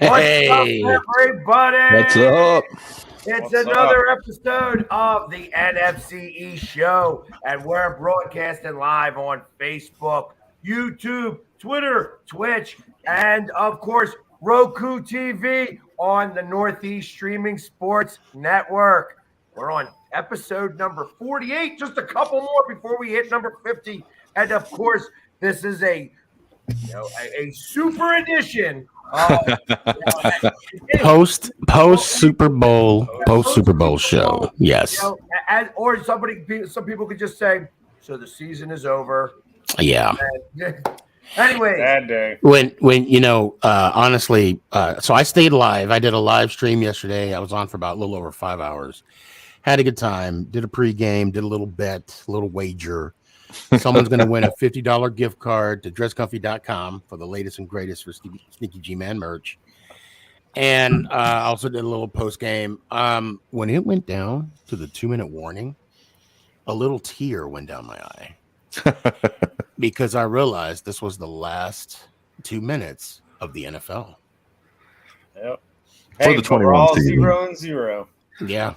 Hey, what's up, everybody? What's up? It's another episode of the NFC East show, and we're broadcasting live on Facebook, YouTube, Twitter, Twitch, and of course, Roku TV on the Northeast Streaming Sports Network. We're on episode number 48, just a couple more before we hit number 50. And of course, this is a super edition post Super Bowl show. Yes. Or some people could just say, so the season is over. Yeah. Anyway, bad day. When honestly, so I stayed live. I did a live stream yesterday. I was on for about a little over 5 hours. Had a good time. Did a pregame. Did a little bet, a little wager. Someone's going to win a $50 gift card to dresscomfy.com for the latest and greatest for Sneaky G-Man merch. And I also did a little post game. When it went down to the 2-minute warning, a little tear went down my eye because I realized this was the last 2 minutes of the NFL. Yep. For the 21 season. 0-0. Yeah.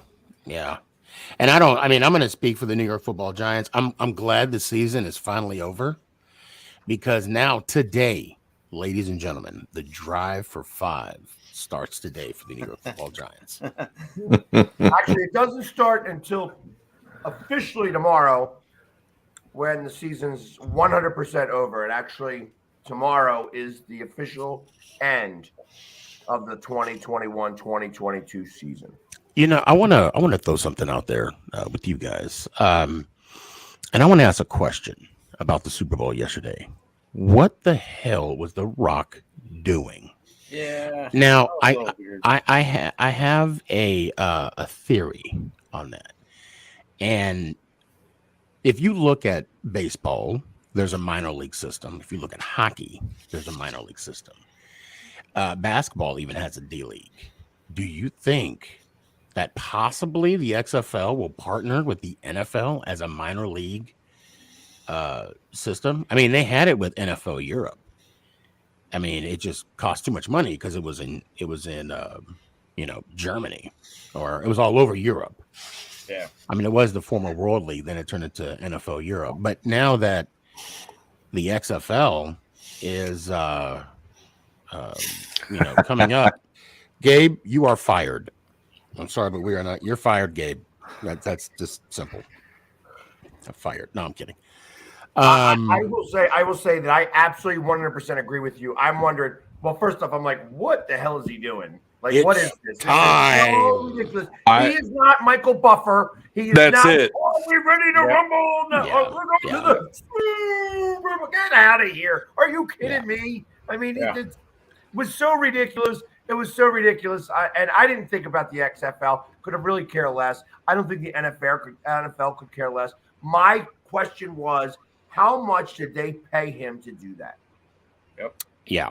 And I'm going to speak for the New York Football Giants. I'm glad the season is finally over because now today, ladies and gentlemen, the drive for 5 starts today for the New York Football Giants. Actually, it doesn't start until officially tomorrow when the season's 100% over. And actually, tomorrow is the official end of the 2021-2022 season. I want to throw something out there with you guys. And I want to ask a question about the Super Bowl yesterday. What the hell was The Rock doing? Yeah. Now, I have a theory on that. And if you look at baseball, there's a minor league system. If you look at hockey, there's a minor league system. Basketball even has a D-League. Do you think that possibly the XFL will partner with the NFL as a minor league system? I mean, they had it with NFL Europe. I mean, it just cost too much money because it was in Germany, or it was all over Europe. Yeah. I mean, it was the former World League, then it turned into NFL Europe. But now that the XFL is coming up, Gabe, you are fired. I'm sorry, but we are not. You're fired, Gabe. That's just simple. I'm fired. No, I'm kidding. I will say that I absolutely 100% agree with you. I'm wondering. Well, first off, I'm like, what the hell is he doing? Like, It's what is this? time. This is so ridiculous. He is not Michael Buffer. He is That's not. it. Oh, we ready to rumble? No, Yeah. we're going to the. Get out of here! Are you kidding me? I mean, it was so ridiculous. It was so ridiculous. I didn't think about the XFL. Could have really cared less. I don't think the NFL could care less. My question was, how much did they pay him to do that? Yep. Yeah.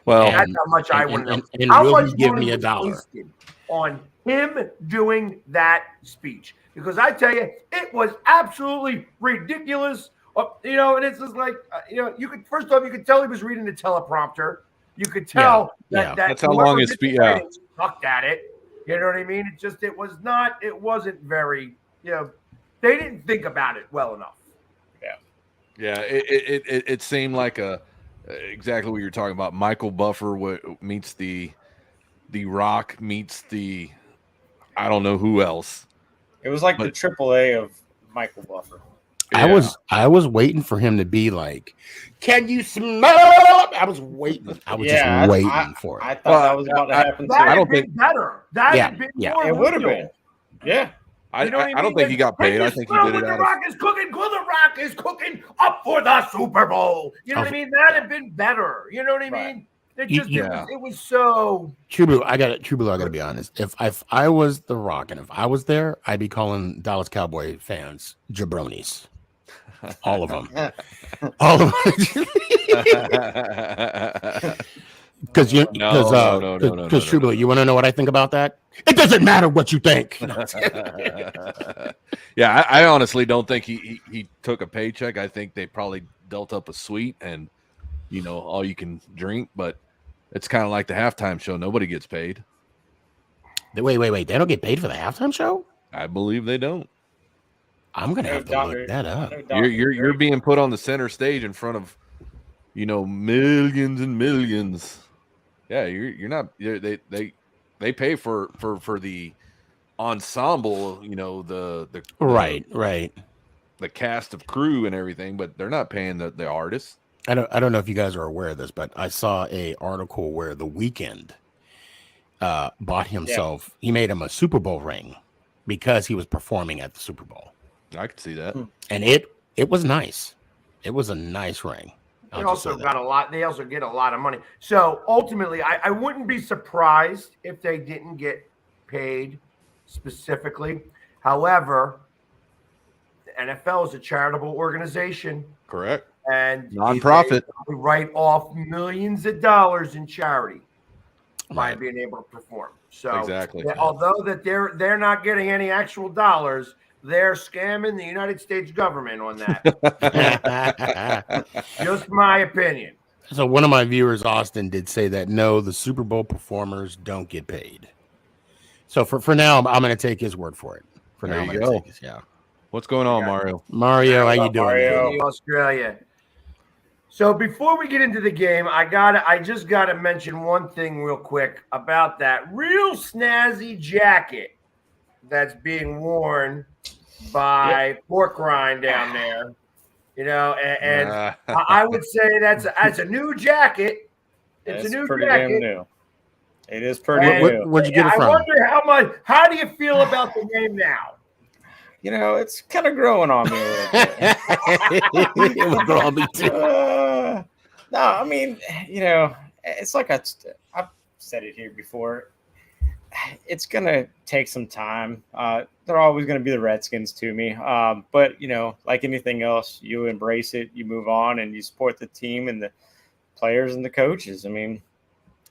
Well, That's how much I want to know. And How will much he give money me a was dollar? wasted on him doing that speech? Because I tell you, it was absolutely ridiculous. And it's just like, you could first off, you could tell he was reading the teleprompter. You could tell that that's how long his speech. Yeah, sucked at it. You know what I mean? It wasn't very. They didn't think about it well enough. yeah. It seemed like exactly what you're talking about. Michael Buffer meets the Rock meets the I don't know who else. It was like the AAA of Michael Buffer. Yeah. I was waiting for him to be like, "Can you smell?" I was waiting. I was just waiting for it. I thought that was about to happen too. That I don't had been think- better. That had been more It would have real. been. Yeah. I You know what don't mean? think he got paid. I think he did it The out of. Rock is cooking. The Rock is cooking up for the Super Bowl. You know what I mean? That had been better. You know what I mean? It just it was so. True Blue, I got to be honest. If I was The Rock and if I was there, I'd be calling Dallas Cowboy fans jabronis. All of them. All of them. Because True Blue, you want to know what I think about that? It doesn't matter what you think. Yeah, I honestly don't think he took a paycheck. I think they probably dealt up a suite and all you can drink, but it's kind of like the halftime show. Nobody gets paid. Wait. They don't get paid for the halftime show? I believe they don't. I'm gonna have to look that up. You're being put on the center stage in front of millions and millions. Yeah, you're not. They pay for the ensemble. The Right. The cast of crew and everything, but they're not paying the artists. I don't know if you guys are aware of this, but I saw a article where The Weeknd bought himself. He made him a Super Bowl ring because he was performing at the Super Bowl. I could see that, and it was nice. It was a nice ring. They also got a lot. They also get a lot of money. So ultimately, I wouldn't be surprised if they didn't get paid specifically. However, the NFL is a charitable organization. Correct. And nonprofit. They write off millions of dollars in charity by being able to perform. So exactly. Although that they're not getting any actual dollars, they're scamming the United States government on that. Just my opinion. So one of my viewers, Austin, did say that no, the Super Bowl performers don't get paid. So for now, I'm going to take his word for it. For now, I'm going to take his. Yeah. What's going on, Mario? Mario, how you doing? Mario, Australia. So before we get into the game, I just gotta mention one thing real quick about that real snazzy jacket that's being worn by Pork Rind down there. And I would say that's a new jacket. It's a new pretty jacket. Damn new. It is pretty new. Where'd you get it from? I wonder how do you feel about the name now? It's kind of growing on me a little bit. It would grow on me too. No, I mean, it's like I've said it here before. It's going to take some time. They're always going to be the Redskins to me. But, like anything else, you embrace it, you move on, and you support the team and the players and the coaches. I mean,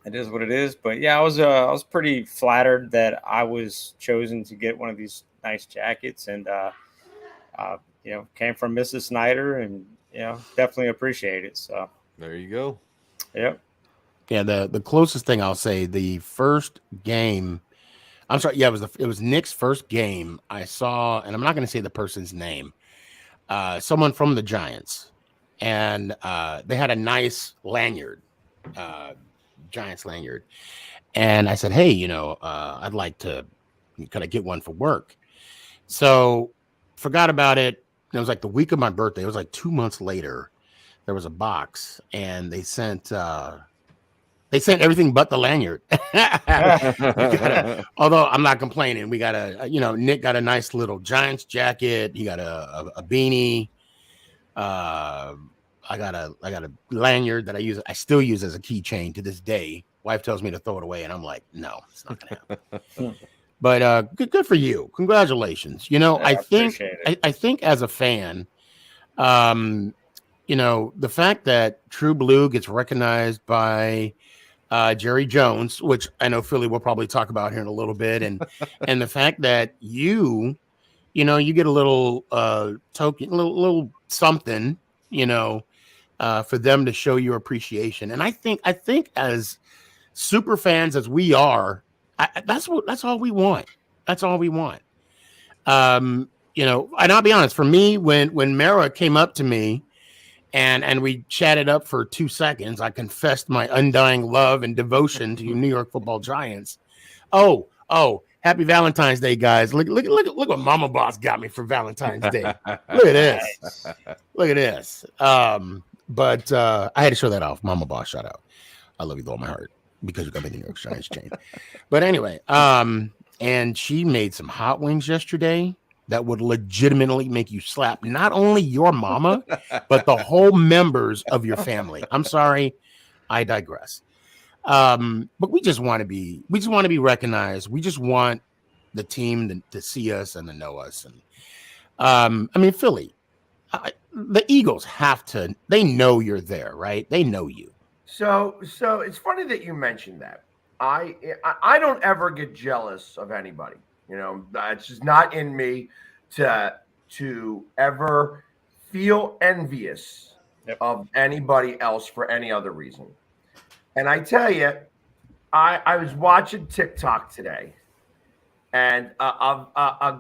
it is what it is. But, yeah, I was pretty flattered that I was chosen to get one of these nice jackets and, came from Mrs. Snyder and, definitely appreciate it. So there you go. Yep. Yeah. The closest thing I'll say, the first game, I'm sorry. Yeah, it was Nick's first game. I saw, and I'm not going to say the person's name, someone from the Giants, and they had a nice lanyard, Giants lanyard. And I said, hey, I'd like to kind of get one for work. So forgot about it. It was like the week of my birthday. It was like 2 months later. There was a box and they sent, they They sent everything but the lanyard. Although I'm not complaining. We got Nick got a nice little Giants jacket. He got a beanie. I got a lanyard that I still use as a keychain to this day. Wife tells me to throw it away, and I'm like, no, it's not gonna happen. But good for you. Congratulations. I think as a fan, the fact that True Blue gets recognized by Jerry Jones, which I know Philly will probably talk about here in a little bit, and the fact that you get a little token, little something, for them to show your appreciation. And I think as super fans as we are, that's all we want. That's all we want. And I'll be honest, for me, when Mara came up to me and we chatted up for 2 seconds, I confessed my undying love and devotion to you New York Football Giants. Oh, happy Valentine's Day, guys. Look what Mama Boss got me for Valentine's Day. Look at this. Look at this. But I had to show that off. Mama Boss, shout out. I love you with all my heart because you got me the New York Giants chain. But anyway, and she made some hot wings yesterday that would legitimately make you slap not only your mama, but the whole members of your family. I'm sorry, I digress. But we just want to be recognized. We just want the team to see us and to know us. And Philly, the Eagles they know you're there, right? They know you. So it's funny that you mentioned that. I don't ever get jealous of anybody. It's just not in me to ever feel envious of anybody else for any other reason. And I tell you, I was watching TikTok today, and a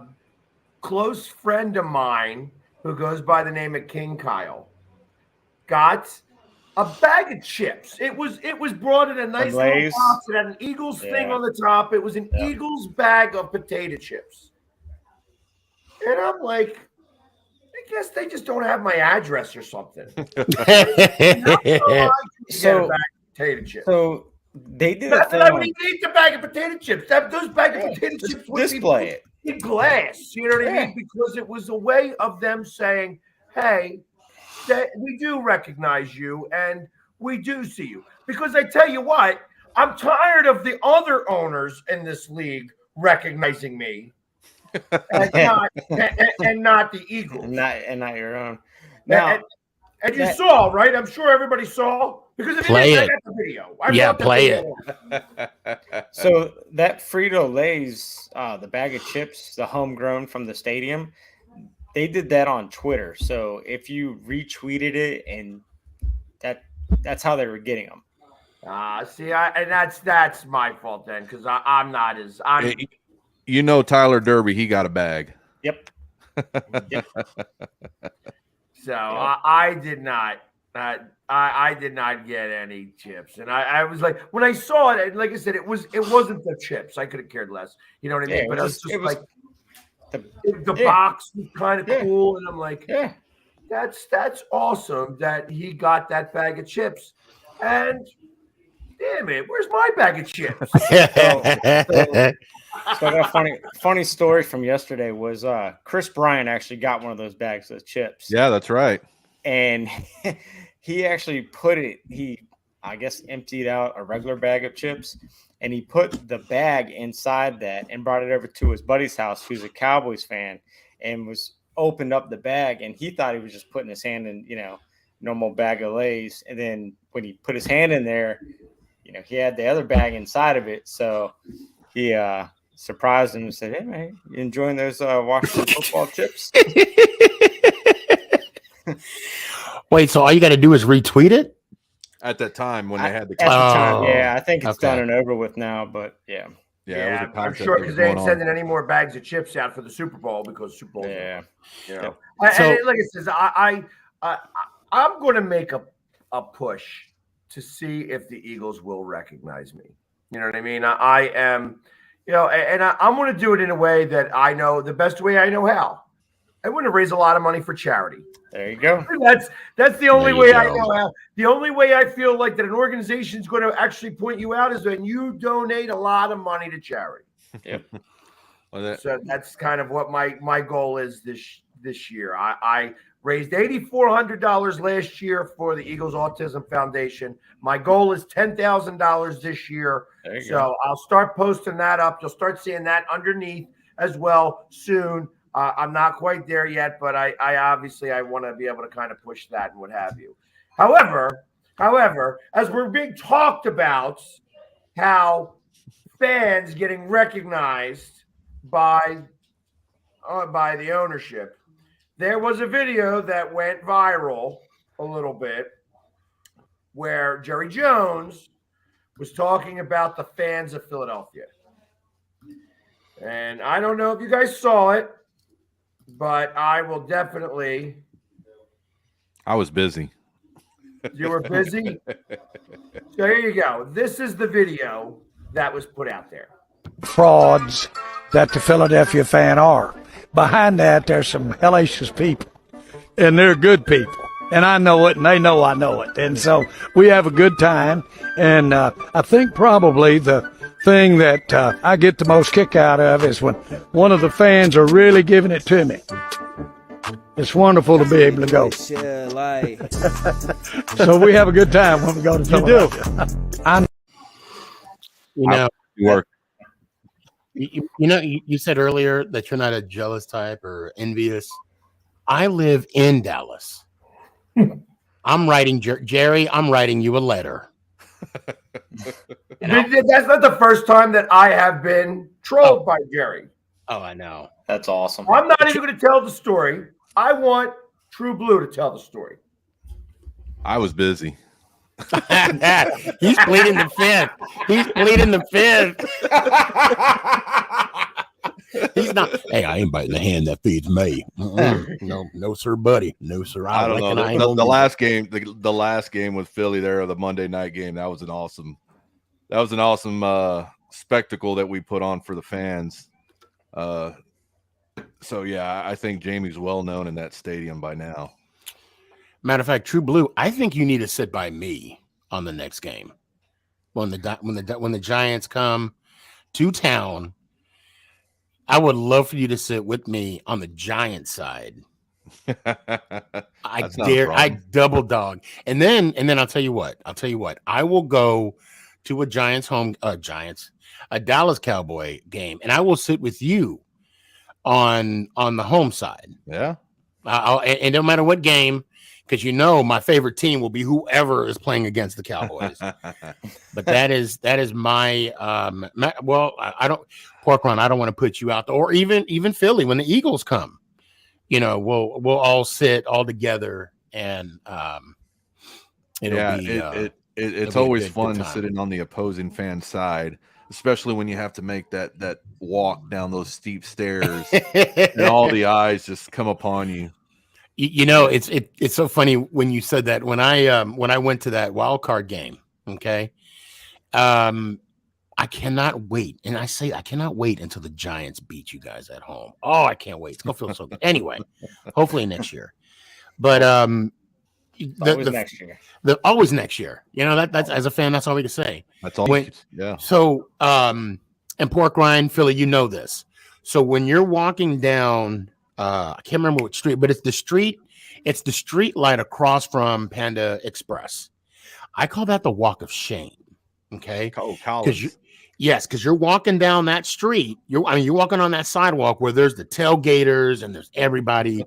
close friend of mine who goes by the name of King Kyle got a bag of chips. It was brought in a nice little box. It had an Eagles thing on the top. It was an Eagles bag of potato chips. And I'm like, I guess they just don't have my address or something. So they did a thing. I wouldn't even eat the bag of potato chips. Those bag of potato chips would display be in glass. You know what I mean? Because it was a way of them saying, hey, that we do recognize you and we do see you. Because I tell you what, I'm tired of the other owners in this league recognizing me and not the Eagles. And not your own. Now, and you saw, right? I'm sure everybody saw. Because if play I got the video. Play it. So that Frito-Lay's, the bag of chips, the homegrown from the stadium, they did that on Twitter. So if you retweeted it, and that's how they were getting them. And that's my fault then, because I'm not as Tyler Derby, he got a bag. Yep. So I did not. I did not get any chips, and I was like, when I saw it, and like I said, it wasn't the chips. I could have cared less. You know what I mean? But it was the box was kind of cool, and I'm like, that's awesome that he got that bag of chips. And damn it, where's my bag of chips? So I got a funny story from yesterday was Chris Bryant actually got one of those bags of chips. Yeah, that's right. And he actually I guess emptied out a regular bag of chips, and he put the bag inside that and brought it over to his buddy's house, who's a Cowboys fan, and opened up the bag, and he thought he was just putting his hand in, normal bag of Lay's. And then when he put his hand in there, he had the other bag inside of it. So he surprised him and said, "Hey man, you enjoying those Washington football chips?" Wait, so all you got to do is retweet it? At that time when they had the time, I think it's done and over with now, but yeah. Yeah, I'm sure because they ain't sending any more bags of chips out for the Super Bowl because Super Bowl. Yeah. And like it says, I'm going to make a push to see if the Eagles will recognize me. You know what I mean? I am, and I'm going to do it in a way that I know the best way I know how. I wouldn't raise a lot of money for charity. There you go. That's the only way I go. know how. The only way I feel like that an organization is going to actually point you out is when you donate a lot of money to charity. Yep. So that's kind of what my goal is this year. I raised $8,400 last year for the Eagles Autism Foundation. My goal is $10,000 this year. So I'll start posting that up. You'll start seeing that underneath as well soon. I'm not quite there yet, but I obviously I want to be able to kind of push that and what have you. However, as we're being talked about, how fans getting recognized by the ownership, there was a video that went viral a little bit where Jerry Jones was talking about the fans of Philadelphia. And I don't know if you guys saw it, but I will definitely. I was busy. You were busy? So here you go. This is the video that was put out there. Frauds that the Philadelphia fan are. Behind that, there's some hellacious people, and they're good people. And I know it, and they know I know it. And so we have a good time. And I think probably the thing that I get the most kick out of is when one of the fans are really giving it to me. It's wonderful to be able to go. So we have a good time when we go to Philadelphia. You said earlier that you're not a jealous type or envious. I live in Dallas. I'm writing Jerry. I'm writing you a letter. That's not the first time that I have been trolled by Jerry. Oh, I know. That's awesome. I'm not even going to tell the story. I want True Blue to tell the story. I was busy. He's pleading the fifth. He's pleading the fifth. He's not. Hey, I ain't biting the hand that feeds me. No, sir, buddy. No, sir. I don't know. The last game, the last game with Philly there, the Monday night game, that was an awesome spectacle that we put on for the fans. So yeah, I think Jamie's well known in that stadium by now. Matter of fact, True Blue, I think you need to sit by me on the next game when the Giants come to town. I would love for you to sit with me on the Giants side. I double dog, and then I'll tell you what. I will go to a a Dallas Cowboy game, and I will sit with you on the home side. Yeah, and no matter what game. Because my favorite team will be whoever is playing against the Cowboys. But that is my I don't Pork Run. I don't want to put you out there, or even Philly when the Eagles come. We'll all sit all together, and it's always fun sitting on the opposing fan side, especially when you have to make that walk down those steep stairs and all the eyes just come upon you. It's so funny when you said that. When I went to that wild card game, okay, I cannot wait, and I say I cannot wait until the Giants beat you guys at home. Oh, I can't wait. It's gonna feel so good. Anyway, hopefully next year, but next year. Always next year. That's as a fan, that's all we can say. That's all. Yeah. So, and Pork Rind, Philly, this. So when you're walking down. I can't remember what street, but it's the street light across from Panda Express. I call that the walk of shame. Okay. College. Because you're walking down that street. You're walking on that sidewalk where there's the tailgaters and there's everybody.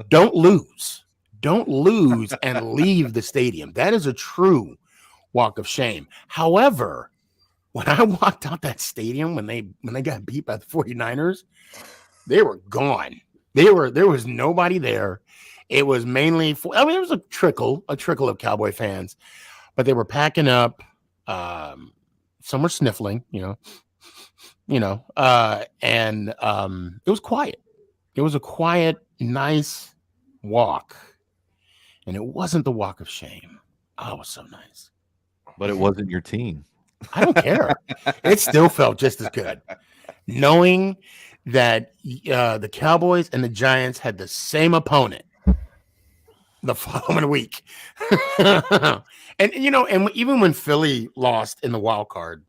Don't lose and leave the stadium. That is a true walk of shame. However, when I walked out that stadium, when they got beat by the 49ers, they were gone. There was nobody there. It was mainly there was a trickle of Cowboy fans, but they were packing up. Some were sniffling, and it was quiet. It was a quiet, nice walk, and it wasn't the walk of shame. Oh, it was so nice. But it wasn't your team. I don't care. It still felt just as good, knowing that the Cowboys and the Giants had the same opponent the following week. And even when Philly lost in the wild card,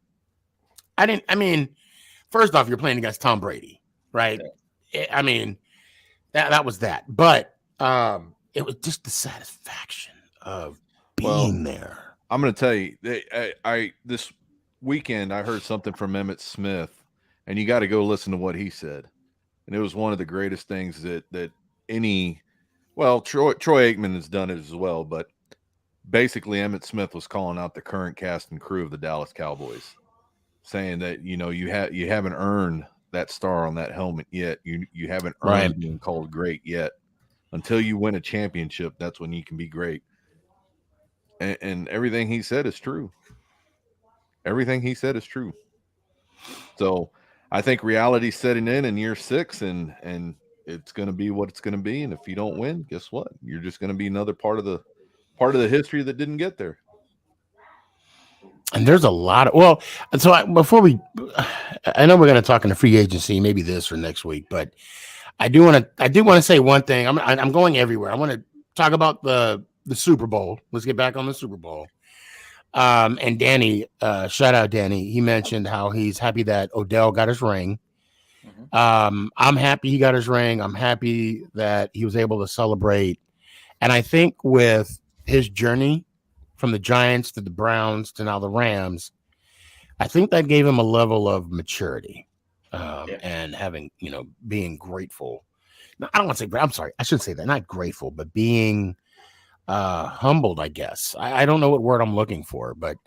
first off, you're playing against Tom Brady, right? I mean, that was that. But it was just the satisfaction of being there. I'm going to tell you, this weekend I heard something from Emmitt Smith, and you got to go listen to what he said. And it was one of the greatest things that any – well, Troy Aikman has done it as well, but basically Emmitt Smith was calling out the current cast and crew of the Dallas Cowboys, saying that, you haven't earned that star on that helmet yet. You haven't earned being called great yet. Until you win a championship, that's when you can be great. And everything he said is true. Everything he said is true. So I think reality's setting in year 6, and it's going to be what it's going to be. And if you don't win, guess what? You're just going to be another part of the history that didn't get there. And there's a lot of I know we're going to talk in the free agency, maybe this or next week, but I do want to say one thing. I'm going everywhere. I want to talk about the Super Bowl. Let's get back on the Super Bowl. And Danny, shout out Danny. He mentioned how he's happy that Odell got his ring. I'm happy he got his ring. I'm happy that he was able to celebrate. And I think with his journey from the Giants to the Browns to now the Rams, I think that gave him a level of maturity and having, being grateful. No, I don't want to say, I'm sorry, I shouldn't say that. Not grateful, but being humbled, I guess. I don't know what word I'm looking for, but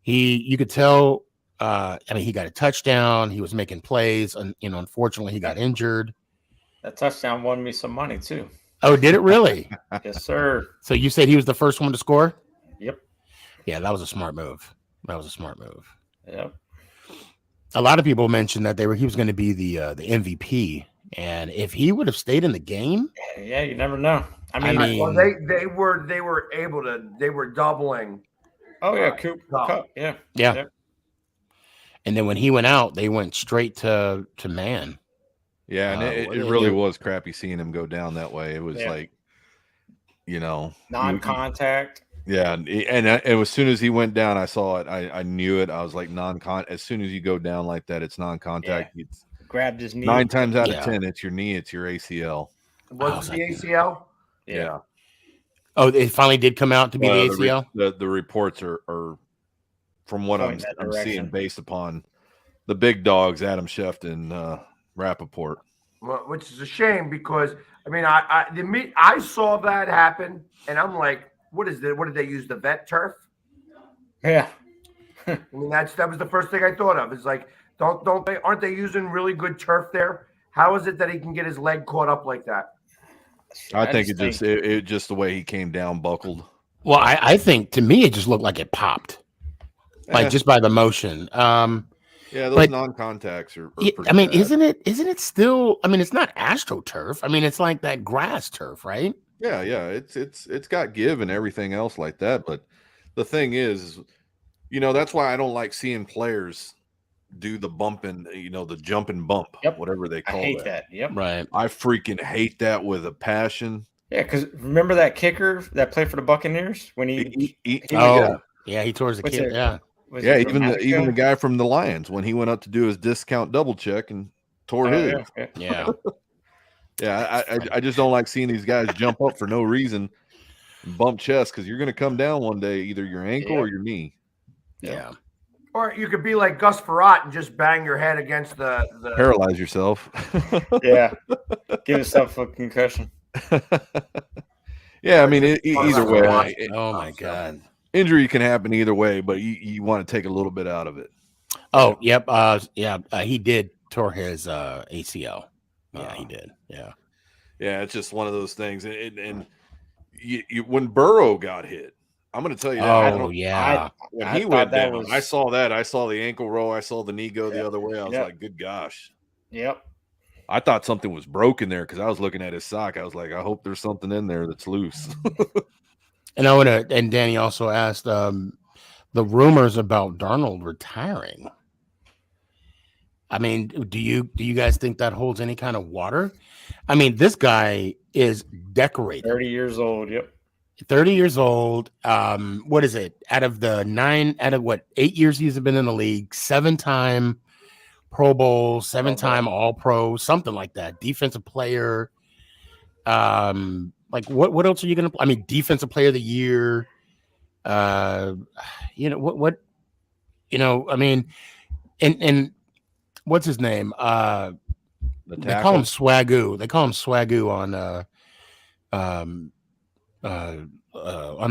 you could tell, he got a touchdown. He was making plays, and, unfortunately he got injured. That touchdown won me some money too. Oh, did it really? Yes, sir. So you said he was the first one to score? Yep. Yeah, that was a smart move. Yep. A lot of people mentioned that he was going to be the MVP, and if he would have stayed in the game, yeah, you never know. Well, they were able to. They were doubling. Oh yeah, Kupp. Yeah. And then when he went out, they went straight to man. Yeah, and it really was crappy seeing him go down that way. It was like, non-contact. Yeah, and as soon as he went down, I saw it. I knew it. I was like, non-contact. As soon as you go down like that, it's non-contact. Yeah. Grabbed his knee. 9 times out of 10, it's your knee. It's your ACL. Was it the ACL? Yeah. Oh, it finally did come out to be the ACL? The reports are from what I'm seeing, based upon the big dogs, Adam Schefter and Rappaport. Well, which is a shame because, I saw that happen, and I'm like, what is it? What did they use, the vet turf? Yeah. That was the first thing I thought of. It's like, aren't they using really good turf there? How is it that he can get his leg caught up like that? I think it just the way he came down buckled. Well, I think to me it just looked like it popped, like just by the motion. Those non-contacts are bad. Isn't it still? It's not AstroTurf. It's like that grass turf, right? Yeah. It's got give and everything else like that. But the thing is, that's why I don't like seeing players do the bumping, the jump and bump, whatever they call it. I hate that. Yep. Right. I freaking hate that with a passion. Yeah, because remember that kicker that played for the Buccaneers when he he tore his Achilles. Even the guy from the Lions when he went up to do his discount double check and tore his. Yeah. I just don't like seeing these guys jump up for no reason and bump chest, because you're going to come down one day, either your ankle or your knee. Yeah. Or you could be like Gus Frerotte and just bang your head against the paralyze yourself. Yeah. Give yourself a concussion. Yeah, either way. Oh my God. Injury can happen either way, but you want to take a little bit out of it. Oh, yep. He did tore his ACL. Yeah, he did. Yeah. Yeah, it's just one of those things. And you when Burrow got hit, I'm going to tell you that. When he went down, I saw that. I saw the ankle roll. I saw the knee go the other way. I was like, good gosh. Yep. I thought something was broken there because I was looking at his sock. I was like, I hope there's something in there that's loose. And Danny also asked the rumors about Darnold retiring. I mean, do you guys think that holds any kind of water? I mean, this guy is decorated. 30 years old. Yep. 30 years old. What is it? Out of 8 years he's been in the league, 7-time Pro Bowl, 7-time All-Pro, something like that. Defensive player. Like what else are you gonna? I mean, Defensive Player of the Year. What? I mean, and what's his name? They call him Swagoo. They call him Swagoo on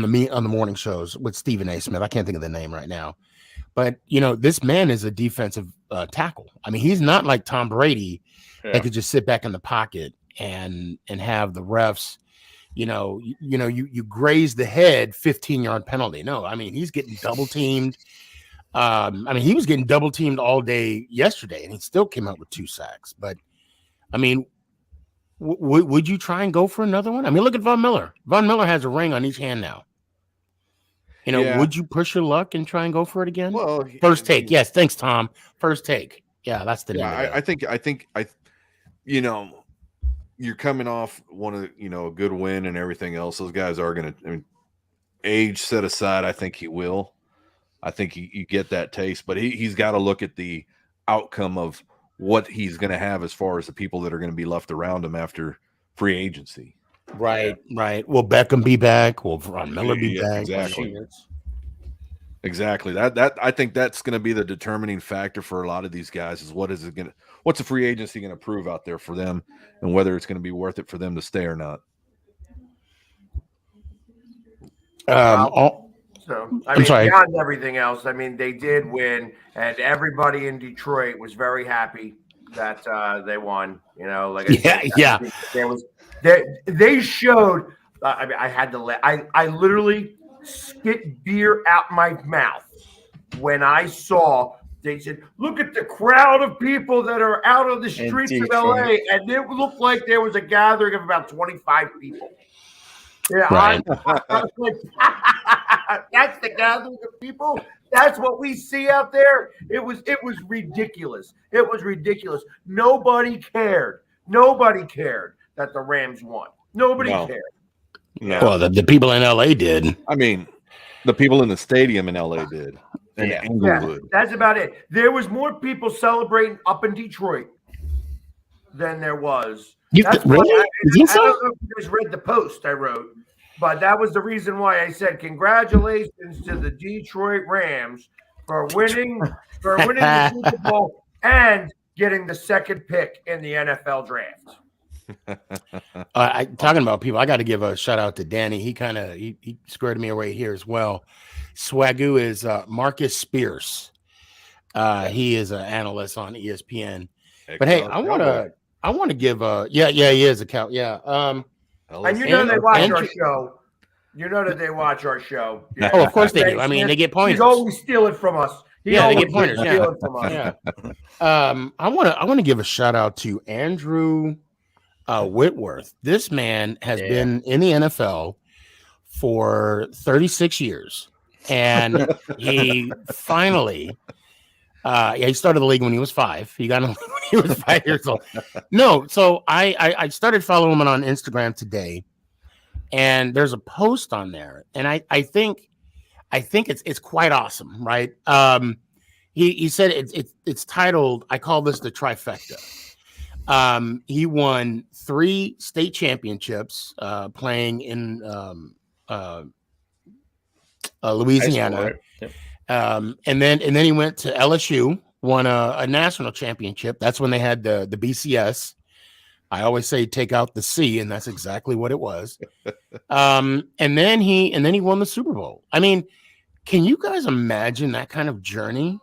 the morning shows with Stephen A. Smith. I can't think of the name right now, but this man is a defensive tackle. I mean, he's not like Tom Brady that could just sit back in the pocket and have the refs. You graze the head, 15-yard penalty. No, I mean he's getting double teamed. I mean he was getting double teamed all day yesterday, and he still came out with 2 sacks. But I mean, would you try and go for another one? I mean, look at Von Miller. Von Miller has a ring on each hand now. Would you push your luck and try and go for it again? Well, first take. Yes, thanks, Tom. First take. Yeah, that's the name. I think you're coming off one of a good win and everything else. Those guys are going to. I mean, age set aside, I think he will. I think you get that taste, but he's got to look at the outcome of what he's going to have as far as the people that are going to be left around him after free agency. Right. Will Beckham be back? Will Von Miller be back? Exactly. That I think that's going to be the determining factor for a lot of these guys is what's the free agency going to prove out there for them, and whether it's going to be worth it for them to stay or not. Beyond everything else, I mean, they did win, and everybody in Detroit was very happy that they won. They showed. I mean, I had to I literally spit beer out my mouth when I saw. They said, "Look at the crowd of people that are out on the streets of LA," and it looked like there was a gathering of about 25 people. Yeah, right. I was like, that's the gathering of people. That's what we see out there. It was ridiculous. It was ridiculous. Nobody cared. Nobody cared that the Rams won. Nobody cared. No. Well, the people in LA did. I mean, the people in the stadium in LA did. Yeah, that's about it. There was more people celebrating up in Detroit than there was. Really? I don't know if you guys read the post I wrote, but that was the reason why I said congratulations to the Detroit Rams for winning the Super Bowl and getting the second pick in the NFL draft. Talking about people, I got to give a shout out to Danny. He squared me away here as well. Swagoo is Marcus Spears. He is an analyst on ESPN. But hey, I want to give he is a cow. Yeah. And they watch our show. You know that they watch our show. Yeah. Oh, of course they do. I mean, they get pointers. He's always stealing from us. They get pointers. From us. Yeah. I want to give a shout out to Andrew Whitworth. This man has been in the NFL for 36 years, and he finally. He started the league when he was 5. He got in the league when he was 5 years old. No, so I started following him on Instagram today, and there's a post on there, and I think it's quite awesome, right? He said it's titled, I call this the trifecta. He won 3 state championships playing in Louisiana. And then he went to LSU, won a national championship. That's when they had the BCS. I always say take out the C, and that's exactly what it was. And then he won the Super Bowl. I mean, can you guys imagine that kind of journey?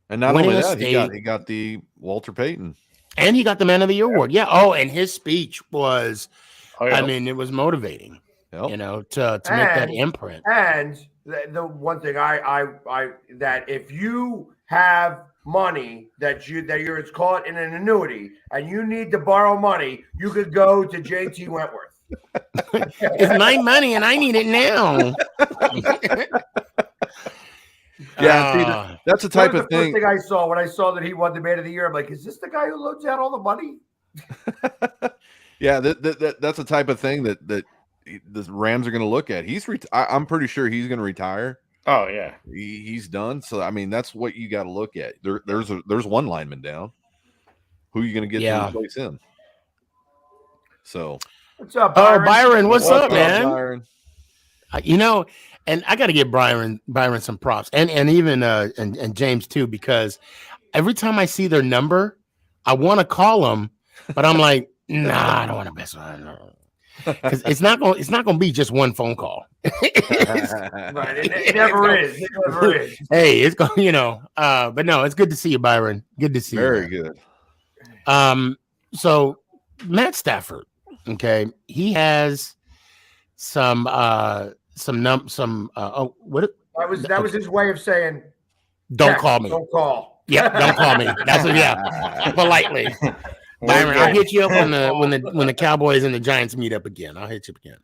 And not only that, he got the Walter Payton. And he got the Man of the Year award. Yeah. Oh, and his speech was, I mean, it was motivating, to make that imprint. And the one thing I that if you have money that you're caught in an annuity and you need to borrow money, you could go to JT Wentworth. It's my money and I need it now. Yeah, see, that's the type That was of the first thing. thing I saw when I saw that he won the Man of the Year. I'm like, is this the guy who loads out all the money? Yeah, that's the type of thing that the Rams are going to look at. I'm pretty sure he's going to retire. Oh yeah, he's done. So I mean, that's what you got to look at. There's one lineman down. Who are you going to get to replace him? So, what's up, Byron? Oh, Byron, what's up, man? Byron? You know, and I got to give Byron some props, and even and James too, because every time I see their number, I want to call them, but I'm like, nah, I don't want to mess with them. Because it's not going to be just one phone call. Right, it never is. It never is. Hey, it's going, but no, it's good to see you, Byron. Good to see you. Very good. So Matt Stafford, okay, he has some what? That was his way of saying, don't call me. Don't call. Yep, don't call me. That's what, politely. Byron, I'll hit you up when the Cowboys and the Giants meet up again. I'll hit you up again.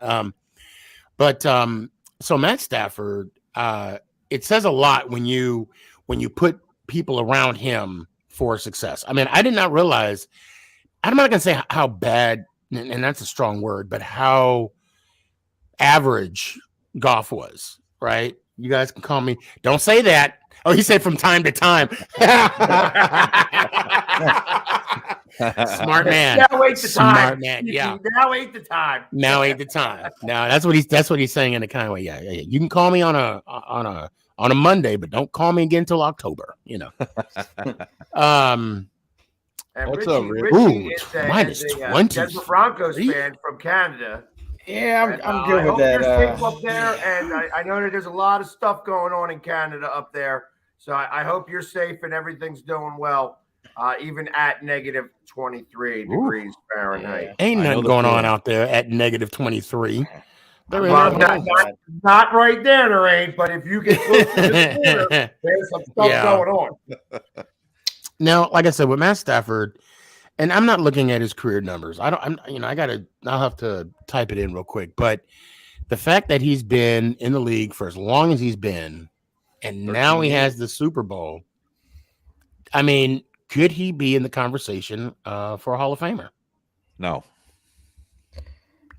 So Matt Stafford, it says a lot when you put people around him for success. I mean, I did not realize. I'm not gonna say how bad, and that's a strong word, but how average Goff was. Right? You guys can call me. Don't say that. Oh, he said from time to time. Smart man. Now ain't the time. Smart man. Yeah. Now ain't the time. Now ain't the time. No, that's what he's saying in a kind of way. Yeah. You can call me on a Monday, but don't call me again until October. And what's Richie, up, Rich? Richie is minus is 20. Denver Broncos fan from Canada. yeah, I'm good I with hope that. you're safe up there, and I know that there's a lot of stuff going on in Canada up there. So I hope you're safe and everything's doing well, even at negative 23 degrees Fahrenheit. Ain't nothing going on out there at negative 23. Well, not right there ain't, but if you get close to the border, there's some stuff going on. Now, like I said, with Matt Stafford, and I'm not looking at his career numbers. I'll have to type it in real quick. But the fact that he's been in the league for as long as he's been, and now he has the Super Bowl. I mean, could he be in the conversation for a Hall of Famer? No.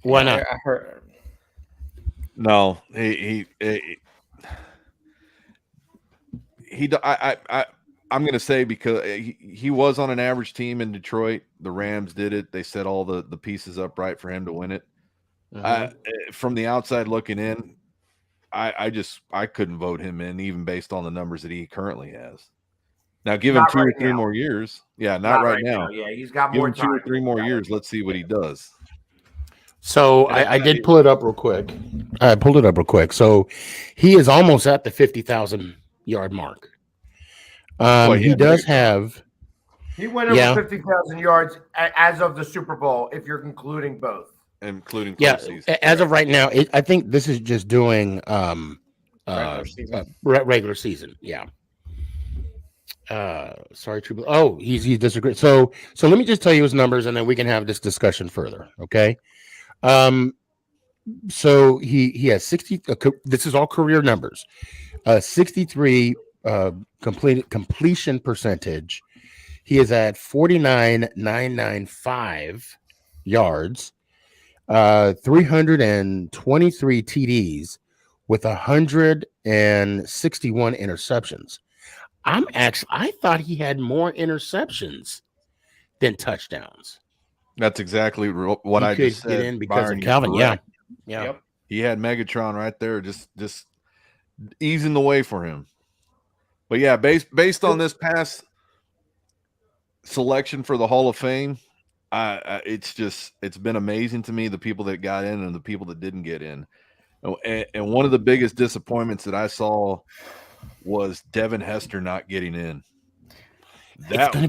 Why not? I heard. No, I'm going to say because he was on an average team in Detroit. The Rams did it. They set all the pieces up right for him to win it. From the outside looking in, I couldn't vote him in, even based on the numbers that he currently has. Now, give him 2 or 3 more years. Yeah, not right now. Yeah, he's got Give more him time. 2 or 3 more years. Let's see what he does. So I did pull it up real quick. I pulled it up real quick. So he is almost at the 50,000 yard mark. He does have. He went over 50,000 yards as of the Super Bowl, if you're including both. Including season. As of right now, I think this is just doing regular season. Yeah. Sorry, True. Oh, he's disagreed. So let me just tell you his numbers, and then we can have this discussion further. Okay. So he has 60. This is all career numbers. 63 completion percentage. He is at 49,995 yards. 323 TDs with 161 interceptions. I thought he had more interceptions than touchdowns. That's exactly what I just said. Get in because of Calvin. Yeah. Yep. He had Megatron right there, just easing the way for him. But yeah, based on this past selection for the Hall of Fame, it's been amazing to me, the people that got in and the people that didn't get in. And one of the biggest disappointments that I saw was Devin Hester not getting in. It's going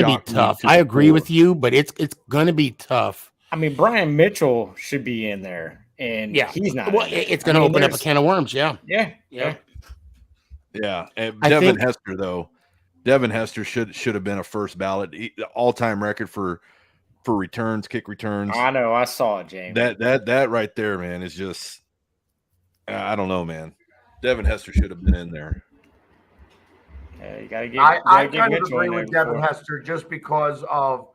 to be tough. I agree with you, but it's going to be tough. I mean, Brian Mitchell should be in there, and he's not. Well, it's going to open up a can of worms. Yeah. And Devin Hester should have been a first ballot all-time record for returns, kick returns. I know, I saw it, James. That right there, man, is just I don't know, man. Devin Hester should have been in there. You got to get. I get kind of Mitchell agree in there with Devin before. Hester just because of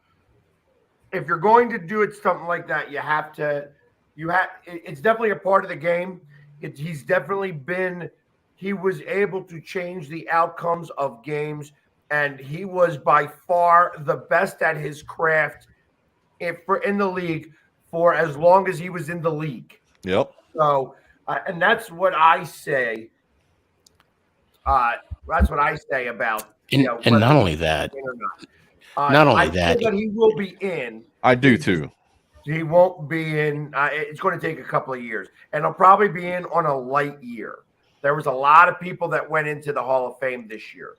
if you're going to do it something like that, you have to. It's definitely a part of the game. He's definitely been. He was able to change the outcomes of games, and he was by far the best at his craft in the league for as long as he was in the league. Yep. So, and that's what I say. That's what I say about And not only that, not only I that, feel that he will be in. I do too. He won't be in. It's going to take a couple of years, and he'll probably be in on a light year. There was a lot of people that went into the Hall of Fame this year,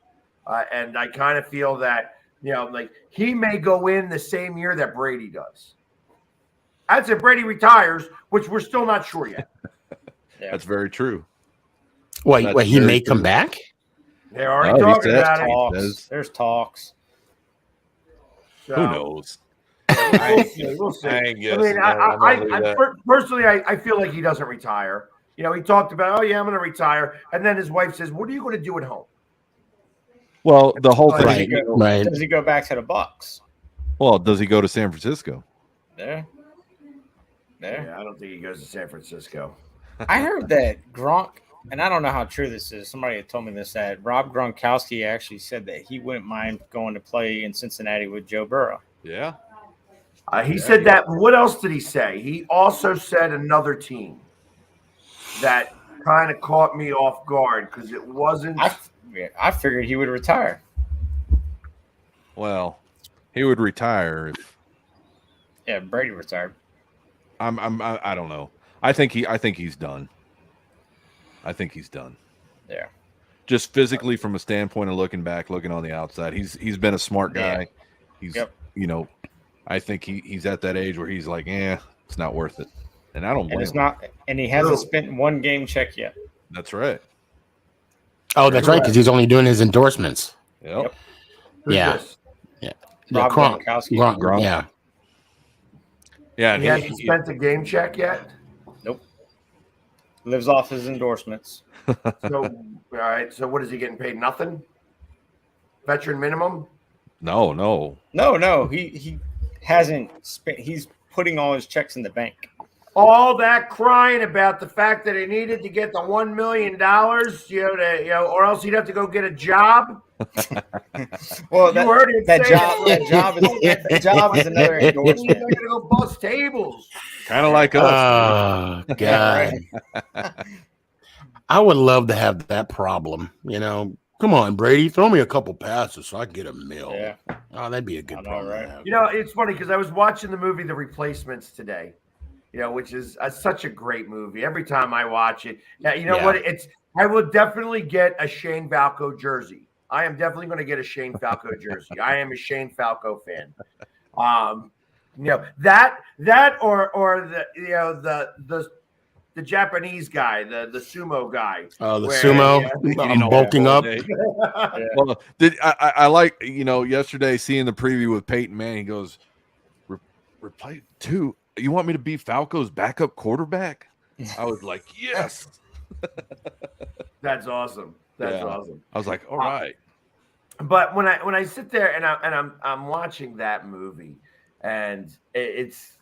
and I kind of feel that like he may go in the same year that Brady does. That's if Brady retires, which we're still not sure yet. That's very true. Wait, he may come back? They're already talking about it. There's talks. So, who knows? We'll see. I mean, personally, I feel like he doesn't retire. He talked about, I'm going to retire. And then his wife says, what are you going to do at home? Well, the whole thing. Right. Does he go back to the Bucs? Well, does he go to San Francisco? There. Yeah, I don't think he goes to San Francisco. I heard that Gronk, and I don't know how true this is. Somebody had told me this, that Rob Gronkowski actually said that he wouldn't mind going to play in Cincinnati with Joe Burrow. Yeah. He said that. What else did he say? He also said another team that kind of caught me off guard because it wasn't. I figured he would retire. Well, he would retire if. Yeah, Brady retired. I don't know. I think he's done. I think he's done. Yeah. Just physically, from a standpoint of looking back, looking on the outside, he's been a smart guy. He's I think he's at that age where he's like, it's not worth it. And I don't blame him. And he hasn't spent one game check yet. That's right. Oh, that's right, because he's only doing his endorsements. Yep. Yeah. Rob Gronkowski. Gronk. Yeah. Yeah. He hasn't spent a game check yet? Nope. Lives off his endorsements. So, all right. So, what is he getting paid? Nothing? Veteran minimum? No. He hasn't spent. He's putting all his checks in the bank. All that crying about the fact that he needed to get the $1 million, or else he'd have to go get a job. Well, you heard him that say that job is another endorsement. He's going to go bust tables. Kind of like us. Oh, God. I would love to have that problem. Come on, Brady, throw me a couple passes so I can get a mill. Yeah. Oh, that'd be a good problem. Right? It's funny because I was watching the movie The Replacements today. Which is such a great movie. Every time I watch it, what? I will definitely get a Shane Falco jersey. I am definitely going to get a Shane Falco jersey. I am a Shane Falco fan. That or the Japanese guy, the sumo guy. Oh, the sumo. I'm bulking up. Well, I like yesterday seeing the preview with Peyton Manning. He goes, replace two. You want me to be Falco's backup quarterback? I was like, yes. That's awesome. That's awesome. I was like, all right. But when I sit there and I'm watching that movie, and it's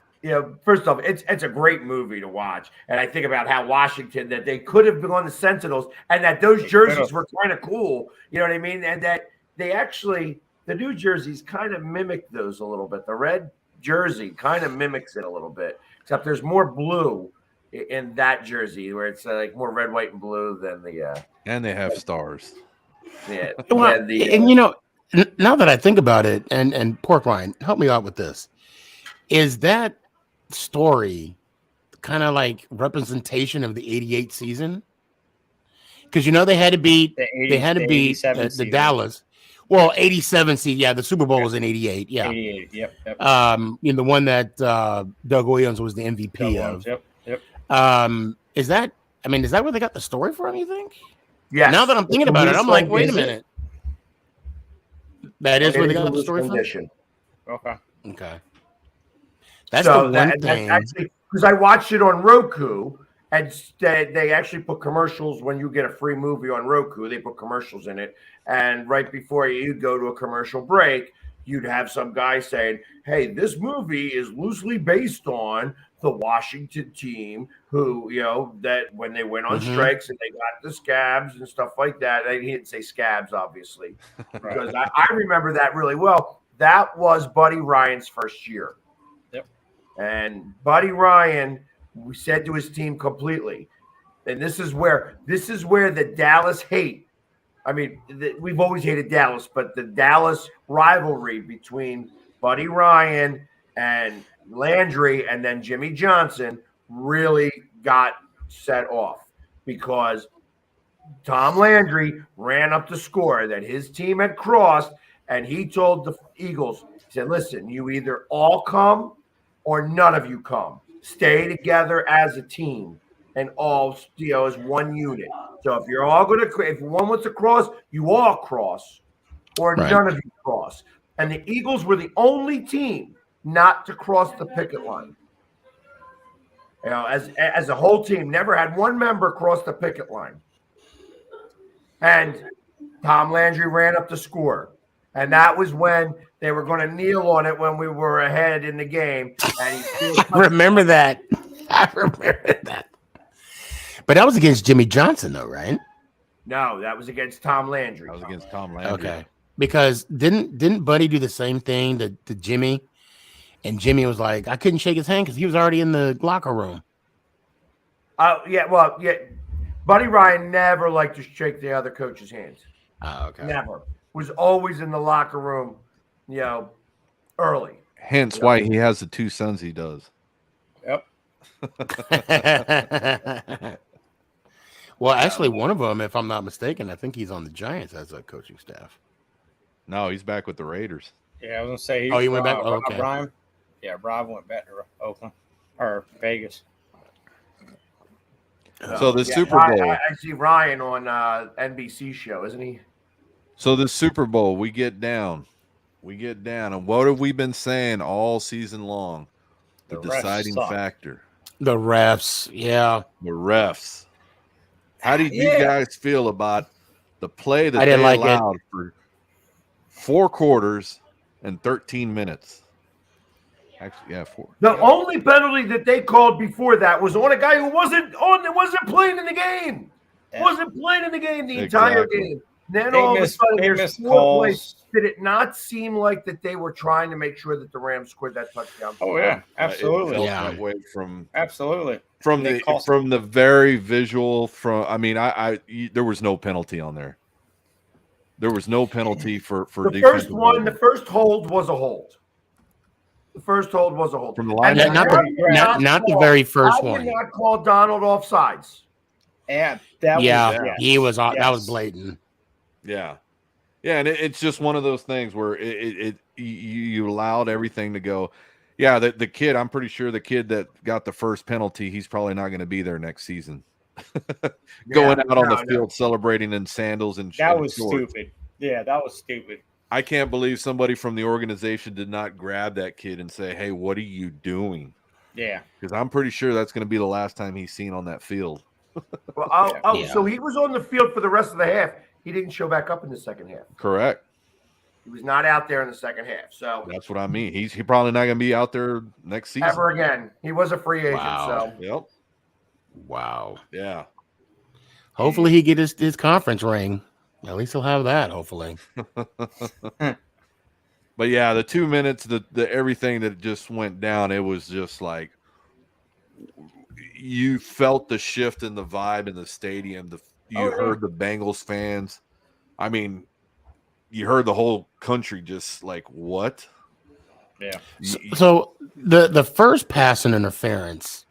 first off, it's a great movie to watch, and I think about how Washington, that they could have been on the Sentinels, and that those jerseys were kind of cool. You know what I mean? And that they actually, the new jerseys kind of mimic those a little bit. The red jersey kind of mimics it a little bit, except there's more blue in that jersey, where it's like more red, white, and blue than the. And they have stars. Yeah. Well, now that I think about it, and Porkline, help me out with this. Is that story kind of like representation of the '88 season? Because they had to beat the Dallas. Well, 87 seed, yeah. The Super Bowl was in 88, yeah. 88, yep. The one that Doug Williams was the MVP of. Yep. Is that where they got the story from, you think? Yeah. Now that I'm thinking about it, I'm like, wait a minute. That is where they got the story from? Okay. That's the one thing. Actually, because I watched it on Roku, And they actually put commercials when you get a free movie on Roku. They put commercials in it. And right before you go to a commercial break, you'd have some guy saying, hey, this movie is loosely based on the Washington team who, that when they went on strikes and they got the scabs and stuff like that. He didn't say scabs, obviously, because I remember that really well. That was Buddy Ryan's first year. Yep. And Buddy Ryan, we said to his team completely, and this is where the Dallas hate. I mean, we've always hated Dallas, but the Dallas rivalry between Buddy Ryan and Landry and then Jimmy Johnson really got set off because Tom Landry ran up the score that his team had crossed, and he told the Eagles, he said, listen, you either all come or none of you come. Stay together as a team and all, as one unit. So if you're all going to, if one wants to cross, you all cross, or none of you cross. And the Eagles were the only team not to cross the picket line. As a whole team, never had one member cross the picket line. And Tom Landry ran up the score. And that was when they were going to kneel on it when we were ahead in the game. And I remember that. But that was against Jimmy Johnson, though, right? No, that was against Tom Landry. That was against Tom Landry. Okay. Because didn't Buddy do the same thing to Jimmy? And Jimmy was like, I couldn't shake his hand because he was already in the locker room. Buddy Ryan never liked to shake the other coach's hands. Oh, okay. Never. Was always in the locker room, early. Hence why he has the two sons he does. Yep. Well, actually, one of them, if I'm not mistaken, I think he's on the Giants as a coaching staff. No, he's back with the Raiders. Yeah, I was gonna say. He went back. Okay. Rob went back to Oakland or Vegas. So the Super Bowl. I see Ryan on NBC show, isn't he? So the Super Bowl, we get down, and what have we been saying all season long? The deciding factor. The refs, yeah. The refs. How did you guys feel about the play that they allowed for 4 quarters and 13 minutes? Actually, 4. The only penalty that they called before that was on a guy who wasn't playing in the game. Wasn't playing in the game the entire game. Then all of a sudden, there's 4 plays. Did it not seem like that they were trying to make sure that the Rams scored that touchdown? Oh yeah, absolutely. It felt that way from the very visual. There was no penalty on there. There was no penalty for the first one. The first hold was a hold. The first hold was a hold from the line. Not the very first one. I did not call Donald offsides. Yeah, he was. That was blatant. Yeah, and it's just one of those things where you allowed everything to go. Yeah, the kid. I'm pretty sure the kid that got the first penalty, he's probably not going to be there next season. Going out on the field celebrating in sandals and that was stupid. Yeah, that was stupid. I can't believe somebody from the organization did not grab that kid and say, "Hey, what are you doing?" Yeah, because I'm pretty sure that's going to be the last time he's seen on that field. So he was on the field for the rest of the half. He didn't show back up in the second half. Correct. He was not out there in the second half. So that's what I mean. He's probably not going to be out there next season ever again. He was a free agent. Wow. So yep. Wow. Yeah. Hopefully he get his conference ring. At least he'll have that. Hopefully. But yeah, the 2 minutes, the everything that just went down, it was just like you felt the shift in the vibe in the stadium. You heard the Bengals fans. I mean, you heard the whole country just like, what? Yeah. So the first pass and interference,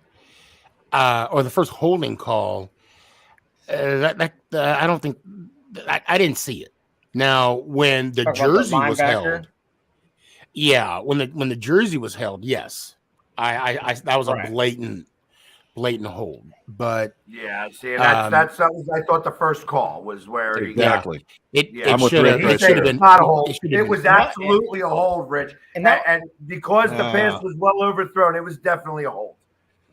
or the first holding call, I don't think I didn't see it. Now, when the jersey was held, when the jersey was held, yes, I that was a blatant hold. But that's I thought the first call was where exactly. It should have been not a hold. It was absolutely a hold, Rich, and because the pass was well overthrown, it was definitely a hold.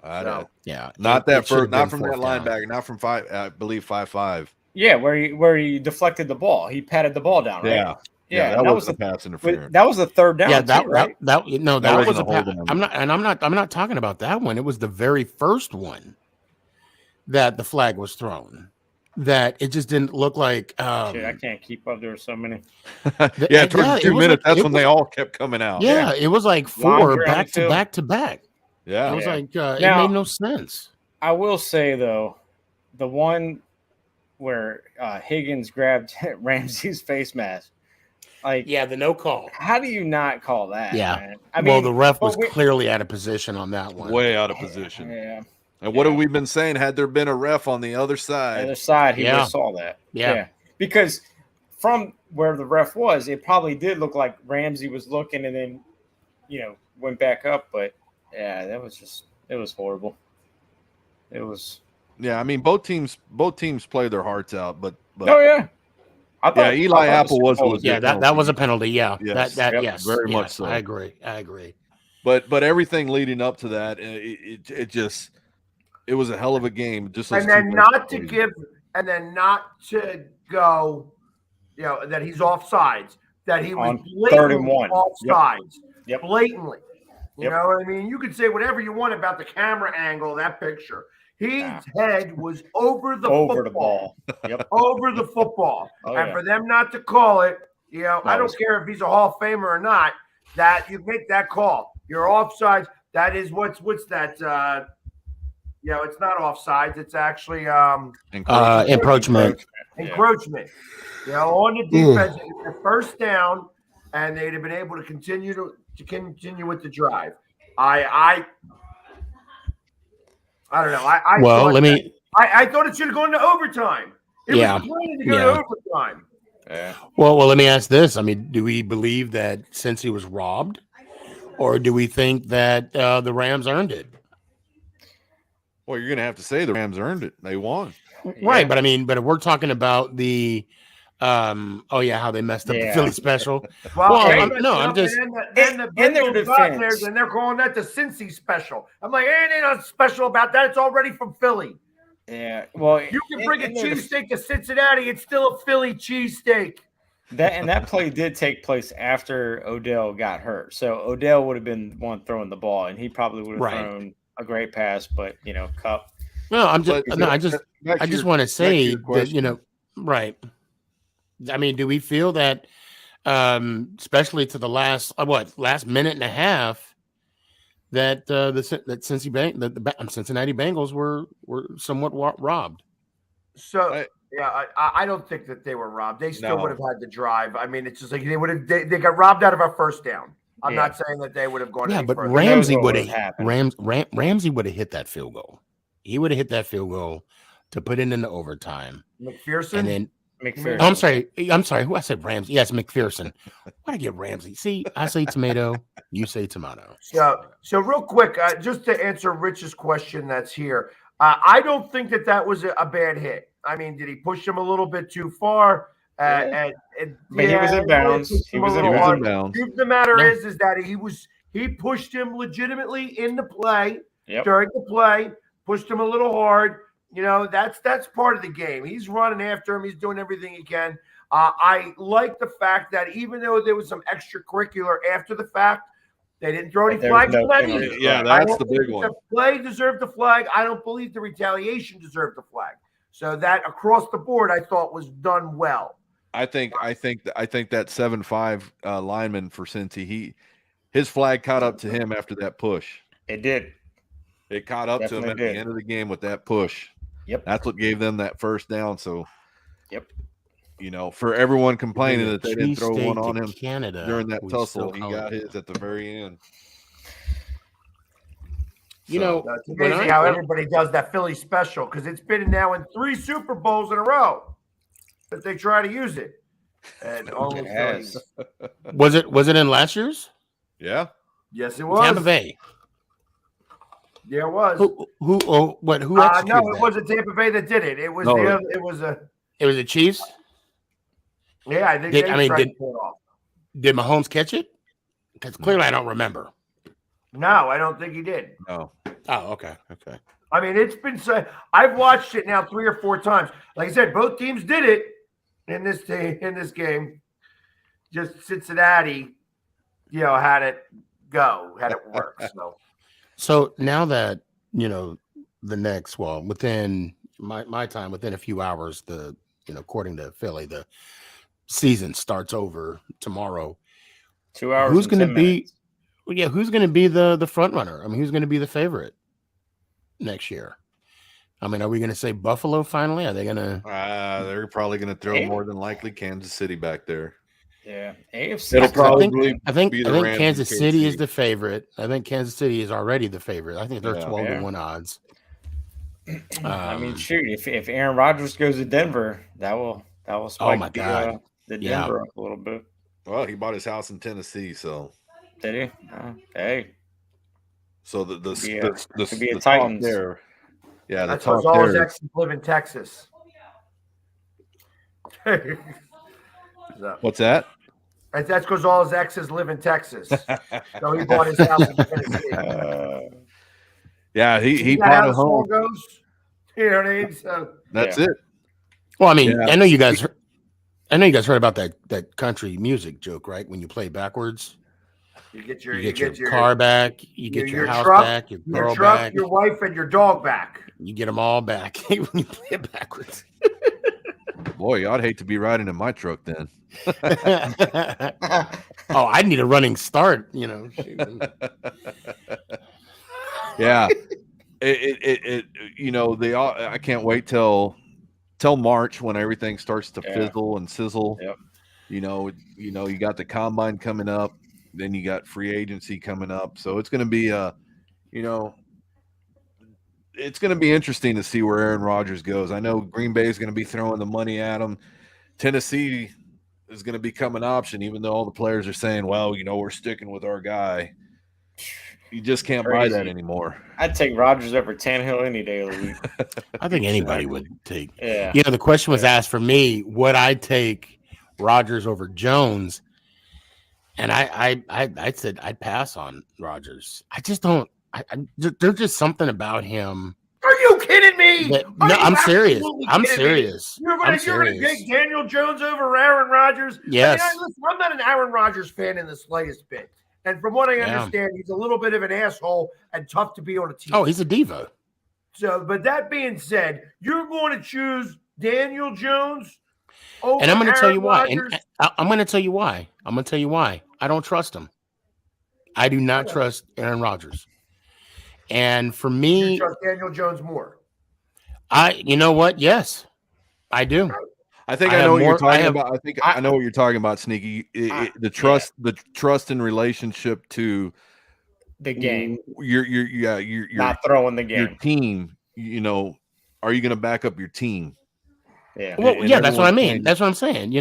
Yeah, Not it should have not been from that fourth down. linebacker, not from 5. I believe 5.5. Yeah, where he deflected the ball. He patted the ball down, right? Yeah, that was the pass interference. That was the third down. Yeah, too, right? that wasn't was a a holding. I'm not talking about that one. It was the very first one that the flag was thrown. That it just didn't look like. Shit, I can't keep up. There were so many. Yeah, towards 2 minutes, that's when they all kept coming out. Yeah, it was like Lines 4 around back the to field. back to back. Yeah. It was like it Now- made no sense. I will say though, the one where Higgins grabbed Ramsey's face mask, like, Yeah, the no call. how do you not call that? Yeah. man? I Well, mean, the ref was but we- clearly out of position on that one. Way out of position. Yeah, And what have we been saying? Had there been a ref on the other the side? other side, he Yeah. would have saw that. Yeah. Because from where the ref was, it probably did look like Ramsey was looking and then, went back up. But yeah, it was horrible. It was. Yeah, I mean both teams played their hearts out, but Oh yeah. Eli Apple was a Yeah, that was a penalty. Yeah, Yes. yes, very much yes, so. I agree. But everything leading up to that, it was a hell of a game. Just those And then two not plays. not to go, that he's offsides, that he was On blatantly 31. offsides, Yep. blatantly. You Yep. know what I mean? You could say whatever you want about the camera angle of that picture. His head was over the ball. Yep. over the football. Oh, And yeah. for them not to call it, I don't was- care if he's a Hall of Famer or not, that you make that call. You're offsides. That is what's that? It's not offsides. It's actually Encroachment. encroachment. On the defense, it's a first down, and they'd have been able to continue with the drive. I don't know. I thought it should have gone to overtime. It was planning to go to overtime. Yeah. Well, let me ask this. I mean, do we believe that since he was robbed, or do we think that the Rams earned it? Well, you're gonna have to say the Rams earned it. They won. Right, but I mean, if we're talking about the how they messed up the Philly special. I'm just then the in their Bengals got defense. theirs, and they're calling that the Cincy special. I'm like, ain't nothing special about that. It's already from Philly. Yeah. Well, You can bring a cheesesteak to Cincinnati. It's still a Philly cheesesteak. That play did take place after Odell got hurt. So Odell would have been the one throwing the ball, and he probably would have thrown a great pass. But Kupp. No, I just want to say back to your that right. I mean, do we feel that, especially to the last minute and a half, that the Cincinnati Bengals were somewhat robbed? So I don't think that they were robbed. They still would have had the drive. I mean, it's just like they got robbed out of a first down. I'm not saying that they would have gone. Yeah, any but further. Ramsey would have Ramsey would have hit that field goal. He would have hit that field goal to put it into overtime. McPherson. And then McPherson. Oh, I'm sorry. Who I said Ramsey? Yes, McPherson. Why did I get Ramsey? See, I say tomato, you say tomato. So real quick, just to answer Rich's question that's here, I don't think that was a bad hit. I mean, did he push him a little bit too far? But he was in bounds. He was in bounds. The matter is that he pushed him legitimately in the play during the play, pushed him a little hard. That's part of the game. He's running after him. He's doing everything he can. I like the fact that even though there was some extracurricular after the fact, they didn't throw any flags for that either. Yeah, that's the big one. The play deserved the flag. I don't believe the retaliation deserved the flag. So that across the board, I thought was done well. I think that 7'5" lineman for Cincy, his flag caught up to him after that push. It did. It caught up to him at the end of the game with that push. Yep. That's what gave them that first down. So, for everyone complaining that they didn't throw one on him during that tussle, he got his at the very end. It's amazing how everybody does that Philly special because it's been now in 3 Super Bowls in a row that they try to use it. And only Phillies. Was it in last year's? Yeah. Yes, it was. Tampa Bay. Yeah, it was. Who executed no, it that? wasn't Tampa Bay that did it. It was it was the Chiefs. Yeah, I think they tried to pull it off. Did Mahomes catch it? Because clearly I don't remember. No, I don't think he did. No. Oh, okay. Okay. I mean, it's been so. I've watched it now 3 or 4 times. Like I said, both teams did it in this game. Just Cincinnati, had it work. So now that the next, within my time, within a few hours, according to Philly, the season starts over tomorrow. 2 hours. Who's going to be? Minutes. Well, yeah, who's going to be the front runner? I mean, who's going to be the favorite next year? I mean, are we going to say Buffalo finally? Are they going to? They're probably going to throw more than likely Kansas City back there. Yeah, AFC. It'll probably. I think Rams Kansas and City KC. is the favorite. I think Kansas City is already the favorite. I think they're 12-1 odds. I mean, shoot, if Aaron Rodgers goes to Denver, that will spike the Denver up a little bit. Well, he bought his house in Tennessee, so did he? Hey. So the could be a Titans there. Yeah, that's because all his exes live in Texas. What's that? That's because all his exes live in Texas. So he bought his house in Tennessee. Yeah, he bought a home. Goes? You know what I mean? So that's it. Well, I mean, I know you guys heard about that country music joke, right? When you play backwards, you get your car back, you get your house truck, back, your girl truck, back, your wife, and your dog back. You get them all back when you play it backwards. Boy, I'd hate to be riding in my truck then. Oh, I need a running start, Yeah, they all. I can't wait till March when everything starts to fizzle and sizzle. Yep. You got the combine coming up, then you got free agency coming up, so it's going to be it's going to be interesting to see where Aaron Rodgers goes. I know Green Bay is going to be throwing the money at him. Tennessee is going to become an option, even though all the players are saying, well, we're sticking with our guy. You just can't buy that anymore. I'd take Rodgers over Tannehill any day of the week. I think anybody would take. Yeah. The question was asked for me, would I take Rodgers over Jones? And I said I'd pass on Rodgers. I just don't. There's just something about him. Are you kidding me? No, I'm serious. I'm serious. You're going to take Daniel Jones over Aaron Rodgers? Yes. I'm not an Aaron Rodgers fan in the slightest bit. And from what I understand, he's a little bit of an asshole and tough to be on a team. Oh, he's a diva. So, but that being said, you're going to choose Daniel Jones over and I'm going to tell you why. Rodgers? And I'm going to tell you why. I'm going to tell you why. I don't trust him. I do not trust Aaron Rodgers. And for me, you trust Daniel Jones more. You know what? Yes, I do. I think I know what you're talking about. I know what you're talking about, Sneaky. The trust and relationship to the game. You're not throwing the game. Your team. Are you going to back up your team? Yeah. Well, that's what I mean. That's what I'm saying.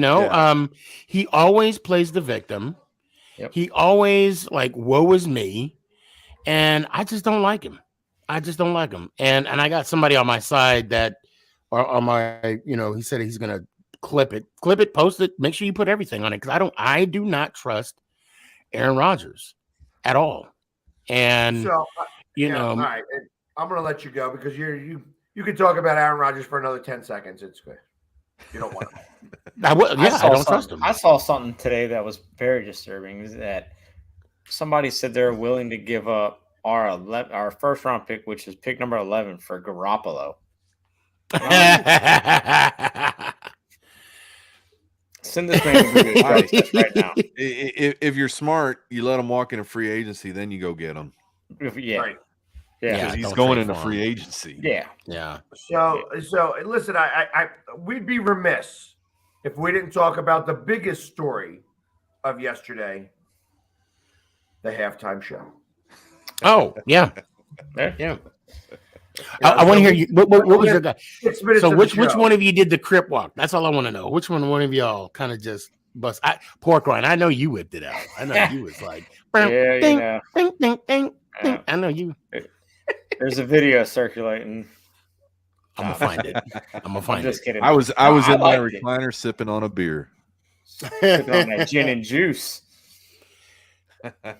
He always plays the victim. Yep. He always woe is me. And I just don't like him. And I got somebody on my side that, or on my, he said he's going to clip it, post it, make sure you put everything on it. Cause I do not trust Aaron Rodgers at all. And, so, all right, I'm going to let you go because you can talk about Aaron Rodgers for another 10 seconds. It's good. You don't want to. I don't trust him. I saw something today that was very disturbing. Is that somebody said they're willing to give up our first round pick, which is pick number 11 for Garoppolo. Send this man to the right now. If you're smart, you let him walk into free agency, then you go get him. Yeah. Right. Yeah, because he's going into free agency. Yeah. So listen, I we'd be remiss if we didn't talk about the biggest story of yesterday, the halftime show. Oh, yeah. I want to hear you. What was your guy? So which one of you did the crip walk? That's all I want to know. Which one of y'all kind of just bust? Pork rind. I know you whipped it out. I know you was like, ding, ding, ding, ding, ding. I know you. There's a video circulating. I'm gonna find it. I'm just kidding. I was in my recliner sipping on a beer. Sipping on that gin and juice.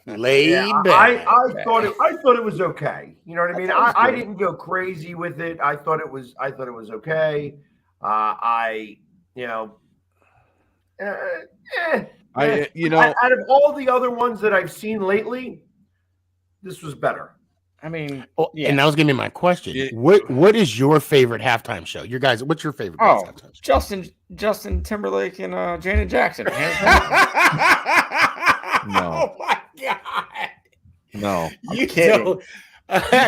Laid back. I thought it was okay. You know what I mean? I didn't go crazy with it. I thought it was okay. Out of all the other ones that I've seen lately, this was better. I mean, and that was gonna be my question. What is your favorite halftime show? Your guys, what's your favorite halftime show? Justin Timberlake and Janet Jackson. No. Oh my god. No. I'm kidding.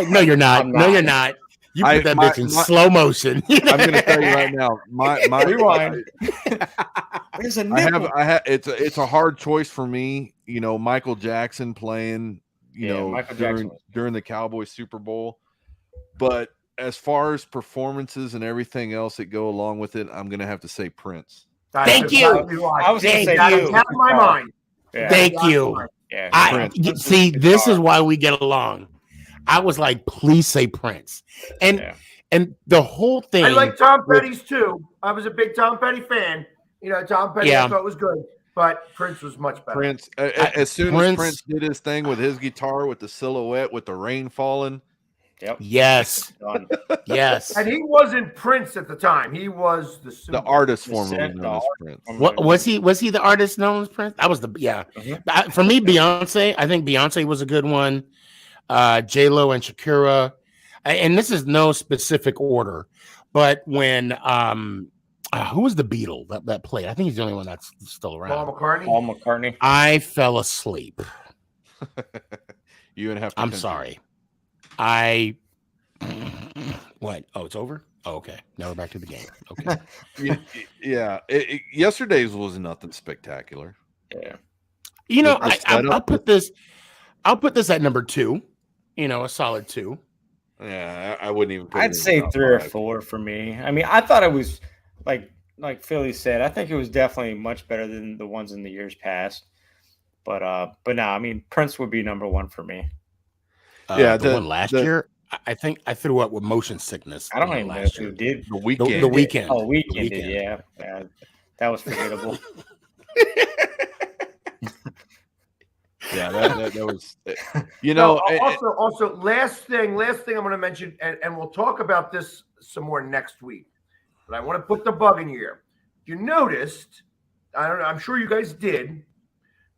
No, you're not. No, you're not. You put that bitch in slow motion. I'm gonna tell you right now. My rewind. There's a nipple. It's a hard choice for me. You know, Michael Jackson playing. During the Cowboys Super Bowl, but as far as performances and everything else that go along with it, I'm gonna have to say Prince. Thank you. I was gonna say that is out of my mind. Yeah. Thank you. Yeah, see, this is why we get along. I was like, please say Prince, and the whole thing. I like Tom Petty's too. I was a big Tom Petty fan. You know, Tom Petty I thought was good. But Prince was much better. Prince, as soon as Prince did his thing with his guitar, with the silhouette, with the rain falling. Yep. Yes. Yes. And he wasn't Prince at the time. He was the artist formerly known as Prince. What was he? Was he the artist known as Prince? That was the For me, Beyonce. I think Beyonce was a good one. J-Lo and Shakira, and this is no specific order, but when who was the Beatle that played? I think he's the only one that's still around. Paul McCartney. I fell asleep. You would have to. I'm sorry. What? Oh, it's over? Oh, okay. Now we're back to the game. Okay. Yesterday's was nothing spectacular. Yeah. You know, I'll put this at number 2. You know, a solid 2. Yeah, I wouldn't even. I'd say 3 or 4 for me. I mean, I thought it was like Philly said. I think it was definitely much better than the ones in the years past. But no, I mean, Prince would be number 1 for me. The one last year, I think I threw up with motion sickness. I don't even know who did. The Weeknd. The Weeknd. Oh, Weeknd did, yeah. That was forgettable. Yeah, that was. You know. Also, last thing I'm going to mention, and we'll talk about this some more next week. But I want to put the bug in your ear. You noticed, I don't know, I'm sure you guys did,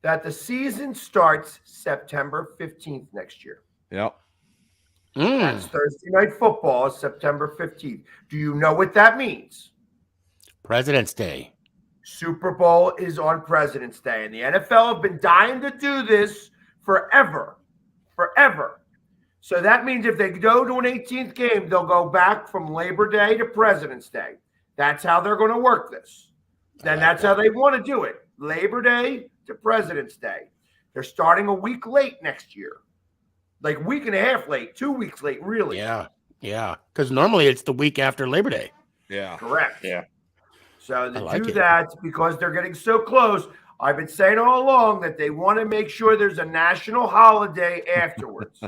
that the season starts September 15th next year. Yep. That's Thursday Night Football, September 15th. Do you know what that means? President's Day. Super Bowl is on President's Day, and the NFL have been dying to do this forever. So that means if they go to an 18th game, they'll go back from Labor Day to President's Day. That's how they're going to work this. Then that's how they want to do it. Labor Day to President's Day. They're starting a week late next year. Like week and a half late, 2 weeks late, really. Yeah. Because normally it's the week after Labor Day. Yeah. Correct. Yeah. So to do that, because they're getting so close, I've been saying all along that they want to make sure there's a national holiday afterwards.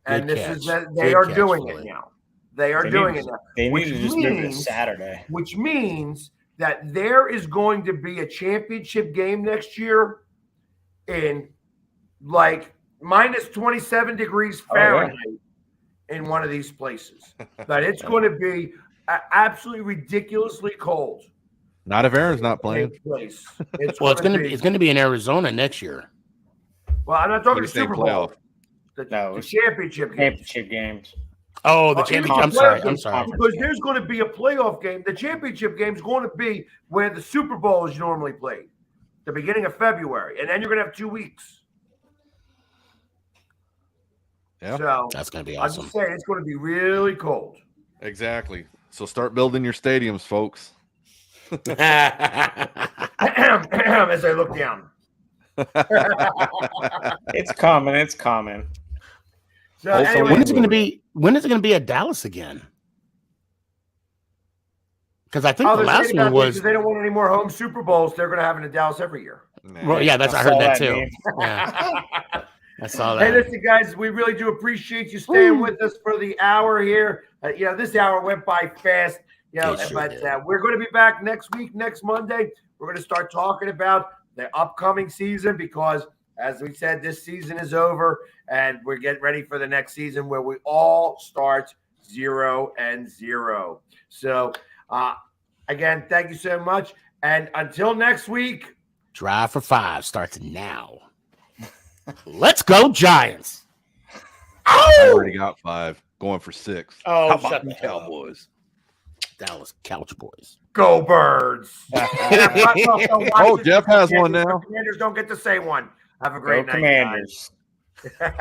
And they are doing it now. They are doing it now. They need to just move it to Saturday. Which means that there is going to be a championship game next year in like minus 27 degrees Fahrenheit in one of these places. That it's going to be absolutely ridiculously cold. Not if Aaron's not playing. It's going to be in Arizona next year. Well, I'm not talking Super Bowl. The championship games. Oh, the championship. I'm sorry. Because there's going to be a playoff game. The championship game is going to be where the Super Bowl is normally played, the beginning of February, and then you're going to have 2 weeks. Yeah, so that's going to be awesome. I'm just saying it's going to be really cold. Exactly. So start building your stadiums, folks. As I look down. It's common. So anyway, when is it going to be at Dallas again? Because I think the last one was they don't want any more home Super Bowls. They're going to have it in Dallas every year. Well, yeah, I heard that too. Yeah. I saw that. Hey, listen, guys, we really do appreciate you staying with us for the hour here. This hour went by fast. But we're going to be back next week, next Monday. We're going to start talking about the upcoming season because, as we said, this season is over, and we're getting ready for the next season where we all start 0-0. So, again, thank you so much. And until next week, Drive for 5 starts now. Let's go, Giants. I already got 5, going for 6. Oh, How shut about the the hell up. Cowboys? Dallas Couch Boys. go Birds. Oh, Jeff has one now. Commanders don't get to say one. Have a great Go night, Commanders. guys.